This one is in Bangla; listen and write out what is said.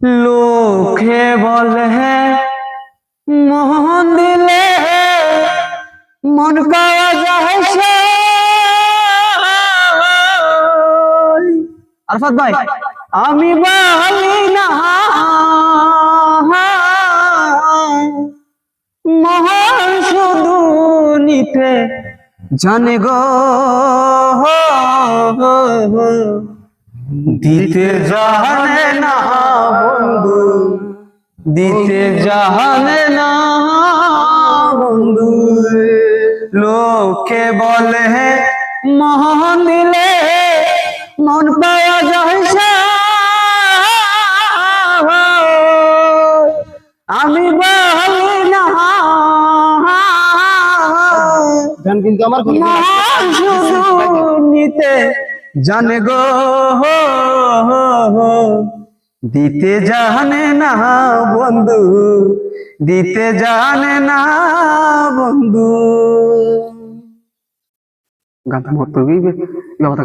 লোকে বলে মোহন দিলে মন পাওয়া যায় সে। আরফাত ভাই আমি বলি না মোহন শুধু নিতে জানে গো, দিতে জানে না বন্ধু, দিতে জানে না বন্ধু। লোকে বলে মোহন দিলে মন পাওয়া যায় সে। আমি বলি না কিন্তু আমার শুধু নিতে জানে গো, দিতে জানে না বন্ধু, দিতে জানে না বন্ধু। গানটা মত করবি, গানটা